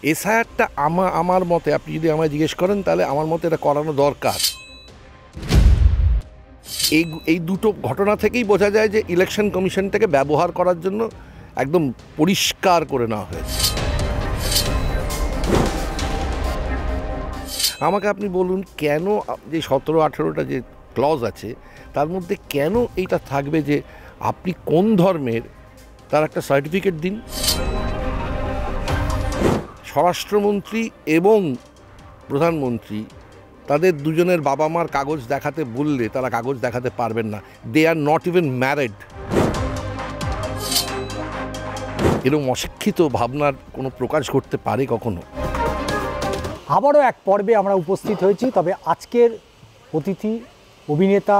এসআইআরটা আমার মতে, আপনি যদি আমায় জিজ্ঞেস করেন তাহলে আমার মতে এটা করানো দরকার। এই দুটো ঘটনা থেকেই বোঝা যায় যে ইলেকশন কমিশনটাকে ব্যবহার করার জন্য একদম পরিষ্কার করে নেওয়া হয়েছে। আমাকে আপনি বলুন, কেন যে 17-18টা যে ক্লজ আছে তার মধ্যে কেন এইটা থাকবে যে আপনি কোন ধর্মের তার একটা সার্টিফিকেট দিন। স্বরাষ্ট্রমন্ত্রী এবং প্রধানমন্ত্রী তাদের দুজনের বাবা মার কাগজ দেখাতে বললে তারা কাগজ দেখাতে পারবেন না। দে আর নট ইভেন ম্যারিড। এরকম অশিক্ষিত ভাবনার কোনো প্রকাশ করতে পারে কখনো? আবারও এক পর্বে আমরা উপস্থিত হয়েছি, তবে আজকের অতিথি অভিনেতা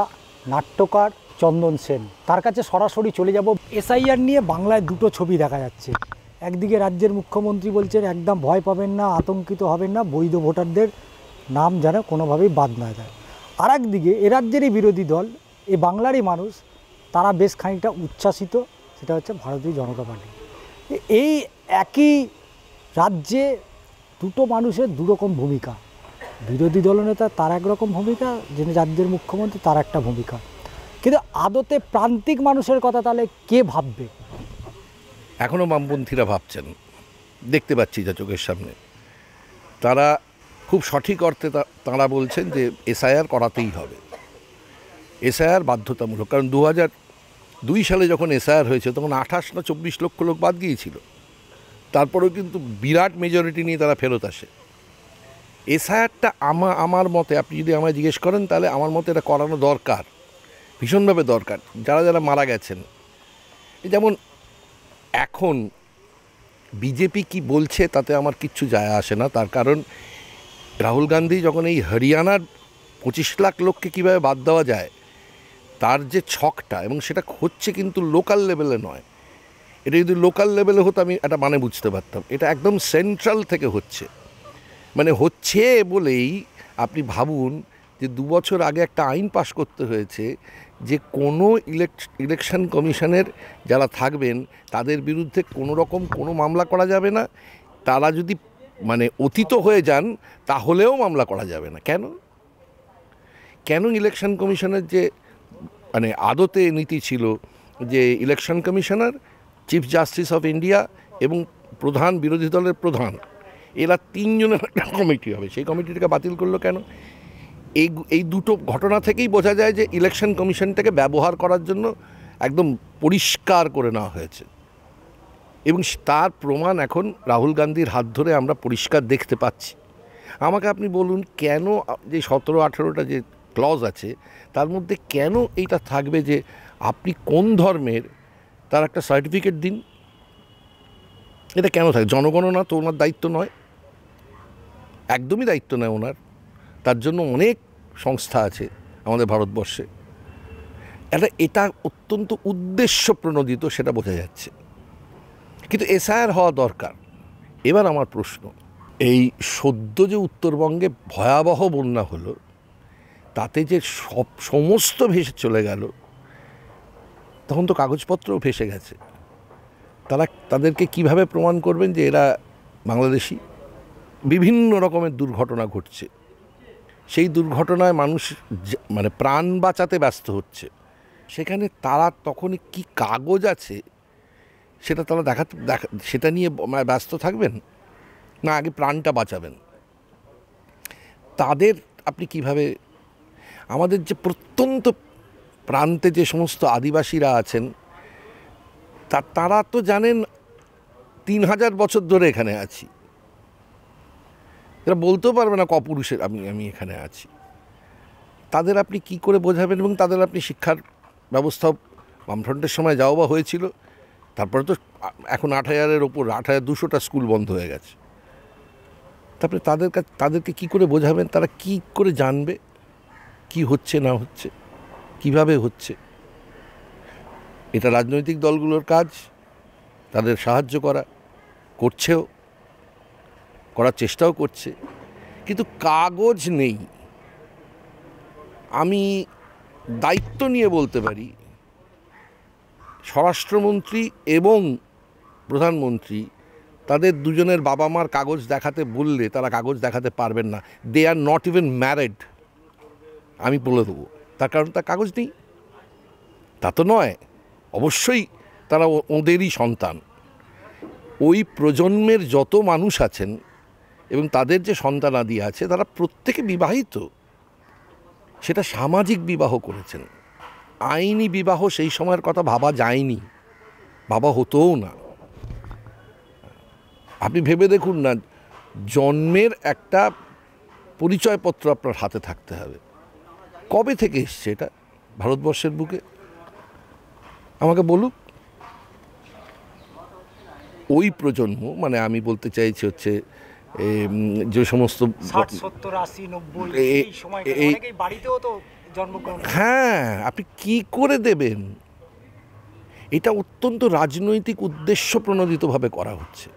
নাট্যকার চন্দন সেন। তার কাছে সরাসরি চলে যাব। এসআইআর নিয়ে বাংলায় দুটো ছবি দেখা যাচ্ছে। একদিকে রাজ্যের মুখ্যমন্ত্রী বলছেন একদম ভয় পাবেন না, আতঙ্কিত হবেন না, বৈধ ভোটারদের নাম যেন কোনোভাবেই বাদ না যায়। আর একদিকে এ রাজ্যেরই বিরোধী দল, এ বাংলারই মানুষ, তারা বেশ খানিকটা উচ্ছ্বাসিত, সেটা হচ্ছে ভারতীয় জনতা পার্টি। এই একই রাজ্যে দুটো মানুষের দুরকম ভূমিকা। বিরোধী দলনেতা তার একরকম ভূমিকা, যিনি রাজ্যের মুখ্যমন্ত্রী তার একটা ভূমিকা। কিন্তু আদতে প্রান্তিক মানুষের কথা তাহলে কে ভাববে? এখনও বামপন্থীরা ভাবছেন, দেখতে পাচ্ছি যা চোখের সামনে। তারা খুব সঠিক অর্থে তাঁরা বলছেন যে এসআইআর করাতেই হবে, এসআইআর বাধ্যতামূলক। কারণ 2002 সালে যখন এসআইআর হয়েছে তখন 28 না 24 লক্ষ লোক বাদ গিয়েছিল। তারপরেও কিন্তু বিরাট মেজরিটি নিয়ে তারা ফেরত আসে। এসআইআরটা আমার মতে, আপনি যদি আমায় জিজ্ঞেস করেন তাহলে আমার মতে এটা করানো দরকার, ভীষণভাবে দরকার। যারা যারা মারা গেছেন, যেমন এখন বিজেপি কি বলছে তাতে আমার কিচ্ছু যায় আসে না। তার কারণ রাহুল গান্ধী যখন এই হরিয়ানার 25 লাখ লোককে কীভাবে বাদ দেওয়া যায় তার যে ছকটা, এবং সেটা হচ্ছে কিন্তু লোকাল লেভেলে নয়। এটা যদি লোকাল লেভেলে হতো আমি এটা মানে বুঝতে পারতাম। এটা একদম সেন্ট্রাল থেকে হচ্ছে, মানে হচ্ছে বলেই আপনি ভাবুন যে 2 বছর আগে একটা আইন পাশ করতে হয়েছে যে কোনো ইলেকশন কমিশনের যারা থাকবেন তাদের বিরুদ্ধে কোনো রকম কোনো মামলা করা যাবে না। তারা যদি মানে অতীত হয়ে যান তাহলেও মামলা করা যাবে না। কেন ইলেকশন কমিশনের যে মানে আদতে নীতি ছিল যে election commissioner, chief justice of India এবং প্রধান বিরোধী দলের প্রধান, এরা 3 জনের একটা কমিটি হবে, সেই কমিটিটাকে বাতিল করলো কেন? এই দুটো ঘটনা থেকেই বোঝা যায় যে ইলেকশন কমিশনটাকে ব্যবহার করার জন্য একদম পরিষ্কার করে নেওয়া হয়েছে। এবং তার প্রমাণ এখন রাহুল গান্ধীর হাত ধরে আমরা পরিষ্কার দেখতে পাচ্ছি। আমাকে আপনি বলুন, কেন যে 17-18টা যে ক্লজ আছে তার মধ্যে কেন এইটা থাকবে যে আপনি কোন ধর্মের তার একটা সার্টিফিকেট দিন। এটা কেন থাকে? জনগণনা তো ওনার দায়িত্ব নয়, একদমই দায়িত্ব নয় ওনার। তার জন্য অনেক সংস্থা আছে আমাদের ভারতবর্ষে। এটা অত্যন্ত উদ্দেশ্য প্রণোদিত, সেটা বোঝা যাচ্ছে। কিন্তু এসআইআর হওয়া দরকার। এবার আমার প্রশ্ন, এই সদ্য যে উত্তরবঙ্গে ভয়াবহ বন্যা হলো তাতে যে সমস্ত ভেসে চলে গেল, তখন তো কাগজপত্রও ভেসে গেছে। তাদেরকে কিভাবে প্রমাণ করবেন যে এরা বাংলাদেশি? বিভিন্ন রকমের দুর্ঘটনা ঘটছে, সেই দুর্ঘটনায় মানুষ মানে প্রাণ বাঁচাতে ব্যস্ত হচ্ছে। সেখানে তারা তখনই কি কাগজ আছে সেটা তারা সেটা নিয়ে ব্যস্ত থাকবেন না আগে প্রাণটা বাঁচাবেন? তাদের আপনি কিভাবে, আমাদের যে প্রত্যন্ত প্রান্তে যে সমস্ত আদিবাসীরা আছেন তারা তো জানেন 3000 বছর ধরে এখানে আছি, এরা বলতেও পারবে না কপুরুষের আমি এখানে আছি। তাদের আপনি কি করে বোঝাবেন? এবং তাদের আপনি শিক্ষার ব্যবস্থাও বামফ্রন্টের সময় যাওয়া বা হয়েছিল, তারপরে তো এখন 8000-এর ওপর 8200টা স্কুল বন্ধ হয়ে গেছে। তারপরে তাদেরকে কি করে বোঝাবেন? তারা কি করে জানবে কি হচ্ছে না হচ্ছে, কিভাবে হচ্ছে? এটা রাজনৈতিক দলগুলোর কাজ তাদের সাহায্য করা, করছেও, করার চেষ্টাও করছে, কিন্তু কাগজ নেই। আমি দায়িত্ব নিয়ে বলতে পারি স্বরাষ্ট্রমন্ত্রী এবং প্রধানমন্ত্রী তাদের দুজনের বাবা মার কাগজ দেখাতে বললে তারা কাগজ দেখাতে পারবেন না। দে আর নট ইভেন ম্যারেড, আমি বলে দেবো। তার কারণ তার কাগজ নেই, তা তো নয়। অবশ্যই তারা ওদেরই সন্তান। ওই প্রজন্মের যত মানুষ আছেন এবং তাদের যে সন্তানাদি আছে তারা প্রত্যেকে বিবাহিত। সেটা সামাজিক বিবাহ করেছেন, আইনি বিবাহ সেই সময়ের কথা ভাবা যায়নি, ভাবা হতোও না। আপনি ভেবে দেখুন না, জন্মের একটা পরিচয়পত্র আপনার হাতে থাকতে হবে। কবে থেকে এসছে এটা ভারতবর্ষের বুকে আমাকে বলুক। ওই প্রজন্ম, মানে আমি বলতে চাইছি হচ্ছে যে সমস্ত 60, 70, 80, 90 এই সময়টা অনেকেই বাড়িতেও তো জন্মগ্রহণ। হ্যাঁ, আপনি কি করে দেবেন? এটা অত্যন্ত রাজনৈতিক উদ্দেশ্য প্রণোদিতভাবে করা হচ্ছে,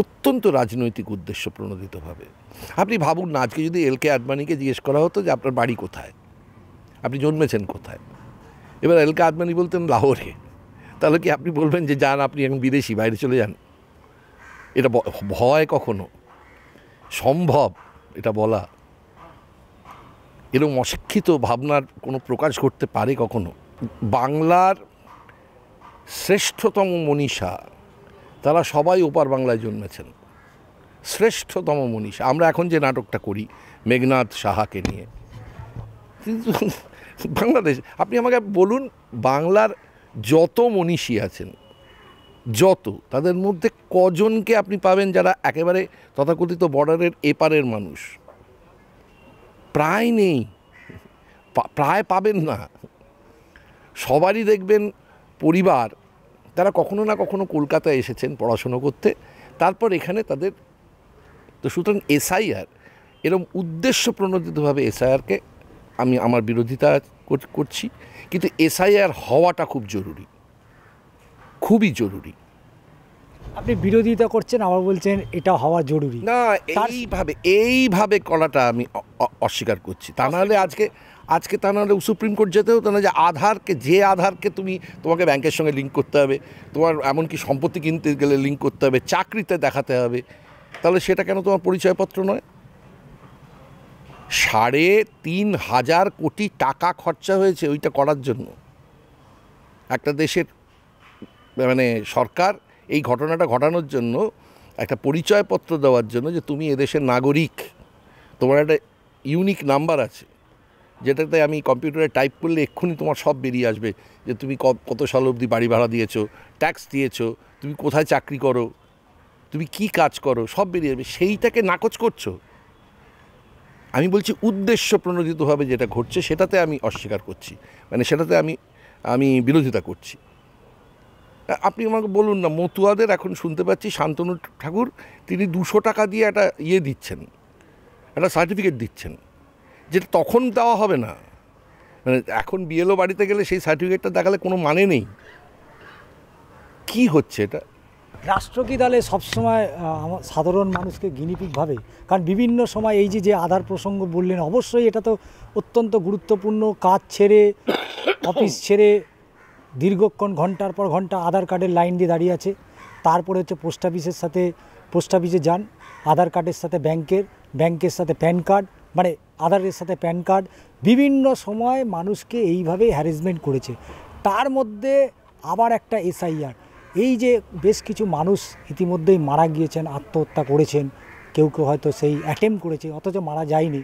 অত্যন্ত রাজনৈতিক উদ্দেশ্য প্রণোদিতভাবে। আপনি ভাবুন না, আজকে যদি এল কে আদবানিকে জিজ্ঞেস করা হতো যে আপনার বাড়ি কোথায়, আপনি জন্মেছেন কোথায়, এবার এল কে আদবানি বলতেন লাহোরে, তাহলে কি আপনি বলবেন যে যান আপনি এখন বিদেশি, বাইরে চলে যান? এটা ভয় কখনো সম্ভব এটা বলা? এরকম অশিক্ষিত ভাবনার কোনো প্রকাশ করতে পারে কখনো? বাংলার শ্রেষ্ঠতম মনীষা তারা সবাই ওপার বাংলায় জন্মেছেন, শ্রেষ্ঠতম মনীষা। আমরা এখন যে নাটকটা করি মেঘনাদ সাহাকে নিয়ে, কিন্তু বাংলাদেশ, আপনি আমাকে বলুন বাংলার যত মনীষী আছেন, যত, তাদের মধ্যে কজনকে আপনি পাবেন যারা একেবারে তথাকথিত বর্ডারের এপারের মানুষ? প্রায় নেই, প্রায় পাবেন না। সবারই দেখবেন পরিবার, তারা কখনো না কখনো কলকাতায় এসেছেন পড়াশুনো করতে, তারপর এখানে তাদের তো। সুতরাং এসআইআর, এরকম উদ্দেশ্য প্রণোদিতভাবে এসআইআরকে আমি আমার বিরোধিতা করছি, কিন্তু এসআইআর হওয়াটা খুব জরুরি, খুবই জরুরি। আপনি বিরোধিতা করছেন, আবার বলছেন এটা হওয়া জরুরি না, এইভাবে করাটা আমি অস্বীকার করছি। তা নাহলে আজকে তা নাহলে সুপ্রিম কোর্ট যেতে হতো না যে আধারকে তোমাকে ব্যাংকের সঙ্গে লিঙ্ক করতে হবে, তোমার এমনকি সম্পত্তি কিনতে গেলে লিঙ্ক করতে হবে, চাকরিতে দেখাতে হবে, তাহলে সেটা কেন তোমার পরিচয়পত্র নয়? 3,500 কোটি টাকা খরচা হয়েছে ওইটা করার জন্য। একটা দেশের মানে সরকার এই ঘটনাটা ঘটানোর জন্য, একটা পরিচয়পত্র দেওয়ার জন্য যে তুমি এদেশের নাগরিক, তোমার একটা ইউনিক নাম্বার আছে যেটাতে আমি কম্পিউটারে টাইপ করলে এক্ষুনি তোমার সব বেরিয়ে আসবে, যে তুমি কত সাল অবধি বাড়ি ভাড়া দিয়েছো, ট্যাক্স দিয়েছো, তুমি কোথায় চাকরি করো, তুমি কি কাজ করো, সব বেরিয়ে যাবে। সেইটাকে নাকচ করছো। আমি বলছি উদ্দেশ্য প্রণোদিতভাবে যেটা ঘটছে সেটাতে আমি অস্বীকার করছি, মানে সেটাতে আমি বিরোধিতা করছি। আপনি আমাকে বলুন না, মতুয়াদের এখন শুনতে পাচ্ছি শান্তনু ঠাকুর তিনি 200 টাকা দিয়ে একটা দিচ্ছেন, একটা সার্টিফিকেট দিচ্ছেন, যেটা তখন দেওয়া হবে না। মানে এখন বিএলও বাড়িতে গেলে সেই সার্টিফিকেটটা দেখালে কোনো মানে নেই। কি হচ্ছে এটা? রাষ্ট্র কি তাহলে সবসময় সাধারণ মানুষকে গিনিপিগ ভাবে? কারণ বিভিন্ন সময় এই যে আধার প্রসঙ্গ বললেন, অবশ্যই এটা তো অত্যন্ত গুরুত্বপূর্ণ। কাজ ছেড়ে, অফিস ছেড়ে দীর্ঘক্ষণ ঘন্টার পর ঘন্টা আধার কার্ডের লাইন দিয়ে দাঁড়িয়ে আছে, তারপরে হচ্ছে পোস্ট অফিসে যান, আধার কার্ডের সাথে ব্যাংকের সাথে প্যান কার্ড, মানে আধারের সাথে প্যান কার্ড, বিভিন্ন সময় মানুষকে এইভাবেই হ্যারাসমেন্ট করেছে। তার মধ্যে আবার একটা এসআইআর, এই যে বেশ কিছু মানুষ ইতিমধ্যেই মারা গিয়েছেন, আত্মহত্যা করেছেন, কেউ হয়তো সেই অ্যাটেম্প করেছে অথচ মারা যায়নি।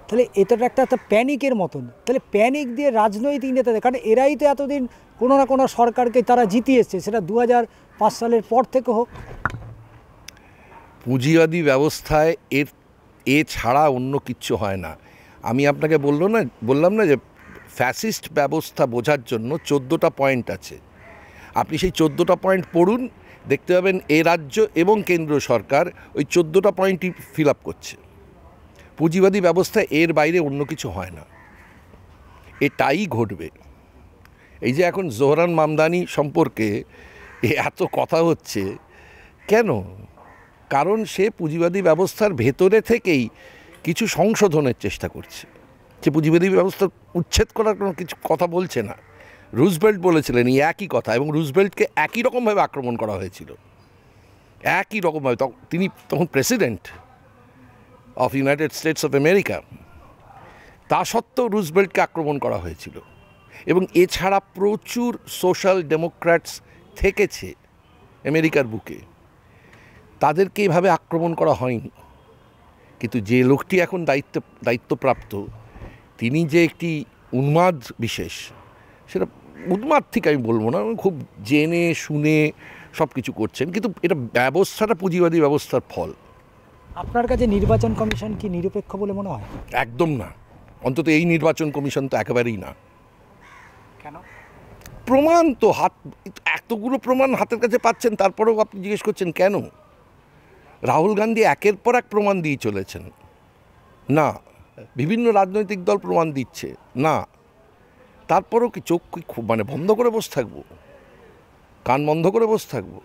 তাহলে এটা একটা প্যানিকের মতন। তাহলে প্যানিক দিয়ে রাজনৈতিক নেতাদের, কারণ এরাই তো এতদিন কোনো না কোনো সরকারকে তারা জিতিয়ে এসছে, সেটা 2005 সালের পর থেকে হোক। পুঁজিবাদী ব্যবস্থায় এ ছাড়া অন্য কিচ্ছু হয় না। আমি আপনাকে বললাম না যে ফ্যাসিস্ট ব্যবস্থা বোঝার জন্য 14টা পয়েন্ট আছে। আপনি সেই 14টা পয়েন্ট পড়ুন, দেখতে পাবেন এ রাজ্য এবং কেন্দ্র সরকার ওই 14টা পয়েন্টই ফিল আপ করছে। পুঁজিবাদী ব্যবস্থা এর বাইরে অন্য কিছু হয় না, এটাই ঘটবে। এই যে এখন জোহরান মামদানি সম্পর্কে এত কথা হচ্ছে কেন? কারণ সে পুঁজিবাদী ব্যবস্থার ভেতরে থেকেই কিছু সংশোধনের চেষ্টা করছে। সে পুঁজিবাদী ব্যবস্থা উচ্ছেদ করার কোনো কিছু কথা বলছে না, রুজভেল্ট বলেছিলেন এই একই কথা, এবং রুজভেল্টকে একই রকমভাবে আক্রমণ করা হয়েছিল, একই রকমভাবে। তিনি তখন president of United states of America, তা সত্ত্বেও রুজভেল্টকে আক্রমণ করা হয়েছিল। এবং এছাড়া প্রচুর সোশ্যাল ডেমোক্র্যাটস থেকেছে আমেরিকার বুকে, তাদেরকে এভাবে আক্রমণ করা হয়নি। কিন্তু যে লোকটি এখন দায়িত্বপ্রাপ্ত, তিনি যে একটি উন্মাদ বিশেষ, সেটা উন্মাদ ঠিক আমি বলবো না, খুব জেনে শুনে সব কিছু করছেন, কিন্তু এটা ব্যবস্থাটা পুঁজিবাদী ব্যবস্থার ফল। আপনার কাছে নির্বাচন কমিশন কি নিরপেক্ষ বলে মনে হয়? একদম না, অন্তত এই নির্বাচন কমিশন তো একেবারেই না। কেন? প্রমাণ তো এতগুলো প্রমাণ হাতের কাছে পাচ্ছেন, তারপরেও আপনি জিজ্ঞেস করছেন কেন? রাহুল গান্ধী একের পর এক প্রমাণ দিয়ে চলেছেন, না বিভিন্ন রাজনৈতিক দল প্রমাণ দিচ্ছে, না তারপরেও কি চোখ মানে বন্ধ করে বসে থাকবো, কান বন্ধ করে বসে থাকবো?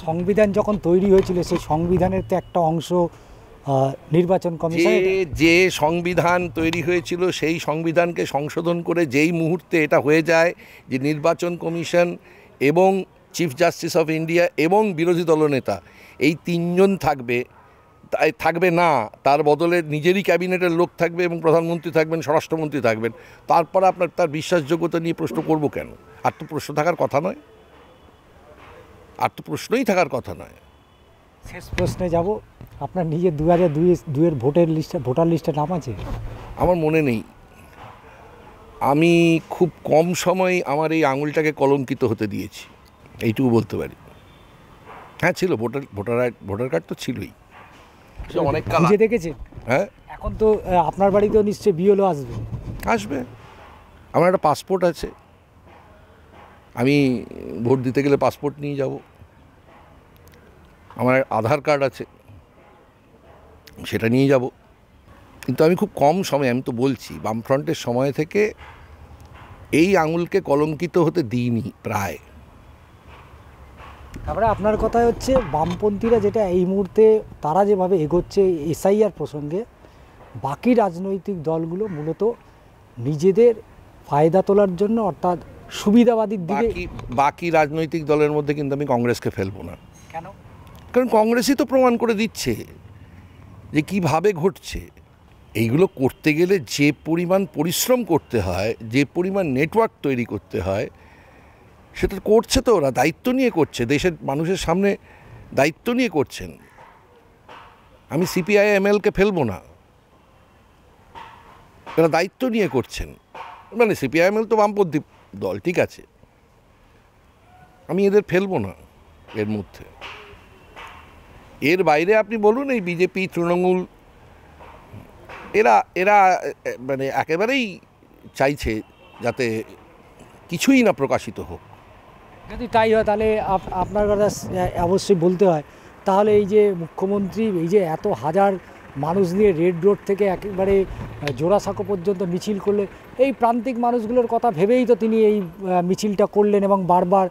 সংবিধান যখন তৈরি হয়েছিল সেই সংবিধানের তো একটা অংশ নির্বাচন কমিশন। যে সংবিধান তৈরি হয়েছিল সেই সংবিধানকে সংশোধন করে যেই মুহূর্তে এটা হয়ে যায় যে নির্বাচন কমিশন এবং চিফ জাস্টিস অফ ইন্ডিয়া এবং বিরোধী দলনেতা এই তিনজন থাকবে না, তার বদলে নিজেরই ক্যাবিনেটের লোক থাকবে এবং প্রধানমন্ত্রী থাকবেন, স্বরাষ্ট্রমন্ত্রী থাকবেন, তারপর আপনার তার বিশ্বাসযোগ্যতা নিয়ে প্রশ্ন করব কেন? আর তো প্রশ্ন থাকার কথা নয়, আর তো প্রশ্নই থাকার কথা নয়। শেষ প্রশ্নে যাব, আপনার নিজের 2002-এর ভোটার লিস্টে নাম আছে? আমার মনে নেই, আমি খুব কম সময় আমার এই আঙুলটাকে কলঙ্কিত হতে দিয়েছি, এইটুকু বলতে পারি। হ্যাঁ ছিল, ভোটার কার্ড তো ছিলই, অনেক কাল খুঁজে দেখেছেন? হ্যাঁ, এখন তো আপনার বাড়িতেও নিশ্চয়ই বিএলও আসবে। আমার একটা পাসপোর্ট আছে, আমি ভোট দিতে গেলে পাসপোর্ট নিয়ে যাব। আমার আধার কার্ড আছে, সেটা নিয়ে যাব। কিন্তু আমি খুব কম সময়, আমি তো বলছি বামফ্রন্টের সময় থেকে এই আঙুলকে কলঙ্কিত হতে দিইনি প্রায়। তারপরে আপনার কথা হচ্ছে বামপন্থীরা যেটা এই মুহূর্তে তারা যেভাবে এগোচ্ছে এসআইআর প্রসঙ্গে, বাকি রাজনৈতিক দলগুলো মূলত নিজেদের ফায়দা তোলার জন্য, অর্থাৎ সুবিধাবাদীর দিকে। বাকি রাজনৈতিক দলের মধ্যে কিন্তু আমি কংগ্রেসকে ফেলবো না। কেন? কারণ কংগ্রেসই তো প্রমাণ করে দিচ্ছে যে কিভাবে ঘটছে। এইগুলো করতে গেলে যে পরিমাণ পরিশ্রম করতে হয়, যে পরিমাণ নেটওয়ার্ক তৈরি করতে হয়, সেটা করছে তো ওরা, দায়িত্ব নিয়ে করছে, দেশের মানুষের সামনে দায়িত্ব নিয়ে করছেন। আমি সিপিআইএমএলকে ফেলবো না, এরা দায়িত্ব নিয়ে করছেন। মানে সিপিআইএমএল তো বামপন্থী দল, ঠিক আছে, আমি এদের ফেলবো না এর মধ্যে। এর বাইরে আপনি বলুন এই বিজেপি, তৃণমূল, এরা মানে একেবারেই চাইছে যাতে কিছুই না প্রকাশিত হোক। যদি তাই হয় তাহলে আপনার কথা অবশ্যই বলতে হয়, তাহলে এই যে মুখ্যমন্ত্রী এই যে এত হাজার মানুষ নিয়ে রেড রোড থেকে একেবারে জোড়াসাঁকো পর্যন্ত মিছিল করলেন, এই প্রান্তিক মানুষগুলোর কথা ভেবেই তো তিনি এই মিছিলটা করলেন এবং বারবার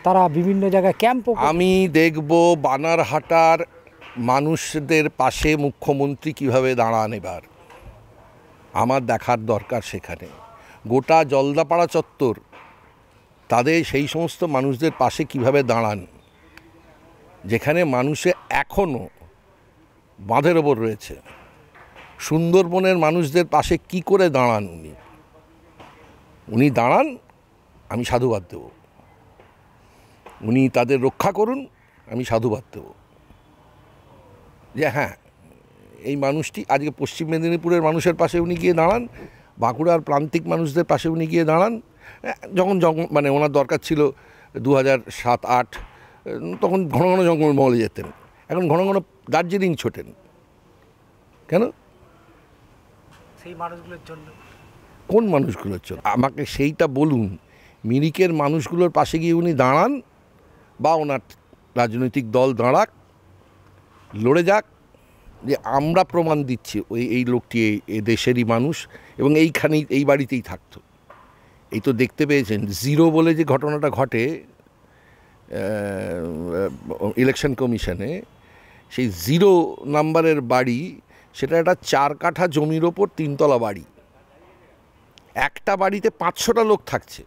তারা বিভিন্ন জায়গায় ক্যাম্পও। আমি দেখব বানারহাটার মানুষদের পাশে মুখ্যমন্ত্রী কিভাবে দাঁড়ান, এবার আমার দেখার দরকার সেখানে। গোটা জলদাপাড়া চত্বর তাদের সেই সমস্ত মানুষদের পাশে কিভাবে দাঁড়ান যেখানে মানুষে এখনও বাঁধের ওপর রয়েছে। সুন্দরবনের মানুষদের পাশে কি করে দাঁড়ান উনি দাঁড়ান, আমি সাধুবাদ দেব। উনি তাদের রক্ষা করুন, আমি সাধুবাদ দেব যে হ্যাঁ এই মানুষটি আজকে পশ্চিম মেদিনীপুরের মানুষের পাশে উনি গিয়ে দাঁড়ান, বাঁকুড়ার প্রান্তিক মানুষদের পাশে উনি গিয়ে দাঁড়ান। যখন মানে ওনার দরকার ছিল 2007-08, তখন ঘন ঘন জঙ্গলমহলে যেতেন, এখন ঘন ঘন দার্জিলিং ছোটেন কেন? সেই মানুষগুলোর জন্য। কোন মানুষগুলোর জন্য আমাকে সেইটা বলুন। মিরিকের মানুষগুলোর পাশে গিয়ে উনি দাঁড়ান বা ওনার রাজনৈতিক দল দাঁড়াক, লড়ে যাক যে আমরা প্রমাণ দিচ্ছি এই লোকটি এই দেশেরই মানুষ এবং এইখানেই এই বাড়িতেই থাকতো। এই তো দেখতে পেয়েছেন জিরো বলে যে ঘটনাটা ঘটে ইলেকশন কমিশনে, সেই জিরো নাম্বারের বাড়ি, সেটা একটা 4 কাঠা জমির ওপর 3 তলা বাড়ি। একটা বাড়িতে 500টা লোক থাকছে,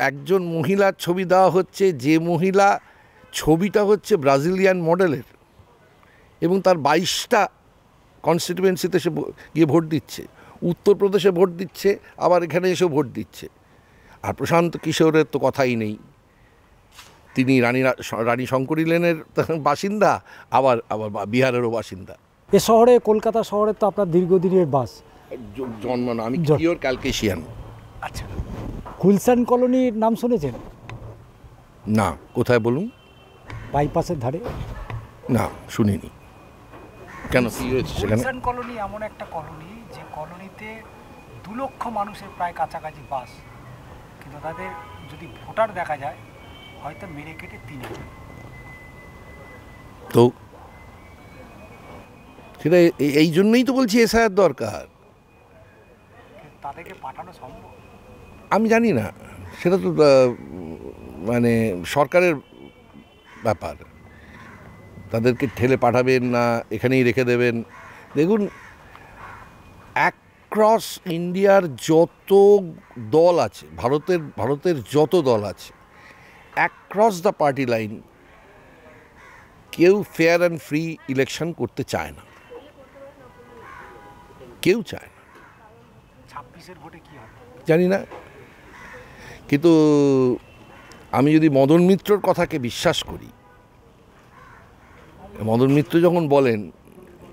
একজন মহিলার ছবি দেওয়া হচ্ছে, যে মহিলা ছবিটা হচ্ছে ব্রাজিলিয়ান মডেলের, এবং তার 22টা কনস্টিটিউয়েন্সিতে সে গিয়ে ভোট দিচ্ছে, উত্তরপ্রদেশে ভোট দিচ্ছে, আবার এখানে এসেও ভোট দিচ্ছে। আর প্রশান্ত কিশোরের তো কথাই নেই, তিনি রানী শঙ্করী লেনের বাসিন্দা, আবার বিহারেরও বাসিন্দা। এ শহরে, কলকাতা শহরে তো আপনার দীর্ঘদিনের বাস। জন্ম না, আমি পিওর ক্যালকেশিয়ান। আচ্ছা, গুলশান কলোনির নাম শুনেছেন? না, কোথায় বলুন? বাইপাসের ধারে। না, শুনিনি। কেন, কি হয়েছে সেখানে? গুলশান কলোনি এমন একটা কলোনি, যে কলোনিতে 2 লক্ষ মানুষের প্রায় কাছাকাছি বাস, কিন্তু তাদের যদি ভোটার দেখা যায় হয়তো মেরে কেটে 3,000। তো সেটা এই জন্যই তো বলছি এসআইআর দরকার। তাদেরকে পাঠানো সম্ভব? আমি জানি না, সেটা তো মানে সরকারের ব্যাপার, তাদেরকে ঠেলে পাঠাবেন না এখানেই রেখে দেবেন। দেখুন, অ্যাক্রস ইন্ডিয়ার যত দল আছে, ভারতের যত দল আছে, অ্যাক্রস দ্য পার্টি লাইন কেউ ফেয়ার অ্যান্ড ফ্রি ইলেকশন করতে চায় না, কেউ চায় না। 26-এর ভোটে কি হবে জানি না, কিন্তু আমি যদি মদন মিত্রর কথাকে বিশ্বাস করি, মদন মিত্র যখন বলেন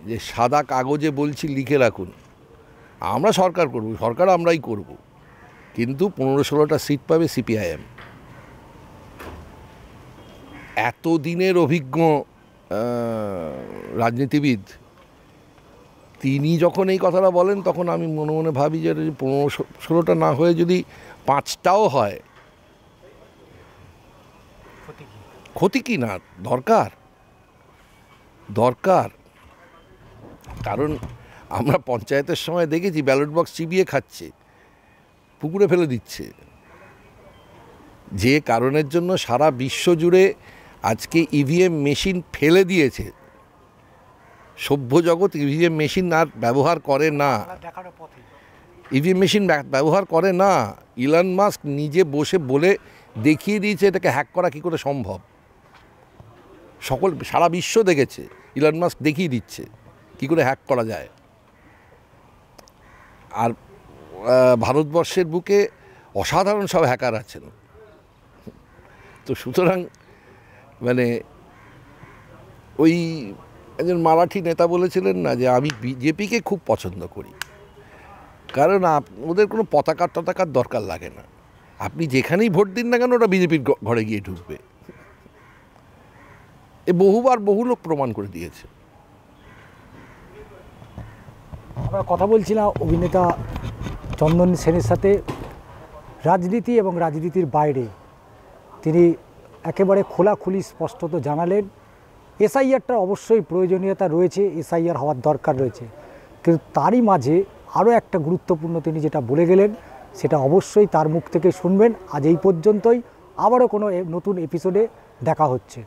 যে সাদা কাগজে বলছি লিখে রাখুন, আমরা সরকার করব, সরকার আমরাই করব, কিন্তু 15-16টা সিট পাবে সিপিআইএম। এতদিনের অভিজ্ঞ রাজনীতিবিদ তিনি যখন এই কথাটা বলেন, তখন আমি মনে মনে ভাবি যে 15-16টা না হয়ে যদি 5টাও হয়, ক্ষতি কি না, দরকার। কারণ আমরা পঞ্চায়েতের সময় দেখেছি ব্যালট বক্স চিবিয়ে খাচ্ছে, পুকুরে ফেলে দিচ্ছে, যে কারণের জন্য সারা বিশ্ব জুড়ে আজকে ইভিএম মেশিন ফেলে দিয়েছে। সভ্য জগৎ ইভিএম মেশিন আর ব্যবহার করে না, ইভিএম মেশিন ব্যবহার করে না। ইলন মাস্ক নিজে বসে বলে দেখিয়ে দিয়েছে এটাকে হ্যাক করা কী করে সম্ভব। সারা বিশ্ব দেখেছে, ইলন মাস্ক দেখিয়ে দিচ্ছে কী করে হ্যাক করা যায়। আর ভারতবর্ষের বুকে অসাধারণ সব হ্যাকার আছেন। তো সুতরাং মানে ওই একজন মারাঠি নেতা বলেছিলেন না যে আমি বিজেপিকে খুব পছন্দ করি, কারণ ওদের কোনো পতাকা টতাকার দরকার লাগে না, আপনি যেখানেই ভোট দিন না কেন ওটা বিজেপির ঘরে গিয়ে ঢুকবে। বহু লোক প্রমাণ করে দিয়েছে। আমরা কথা বলছিলাম অভিনেতা চন্দন সেনের সাথে রাজনীতি এবং রাজনীতির বাইরে। তিনি একেবারে খোলাখুলি স্পষ্টত জানালেন এসআইআরটা অবশ্যই প্রয়োজনীয়তা রয়েছে, এসআইআর হওয়ার দরকার রয়েছে, কিন্তু তারই মাঝে আরও একটা গুরুত্বপূর্ণ তিনি যেটা বলে গেলেন সেটা অবশ্যই তার মুখ থেকে শুনবেন। আজ এই পর্যন্তই, আবারও কোনো নতুন এপিসোডে দেখা হচ্ছে।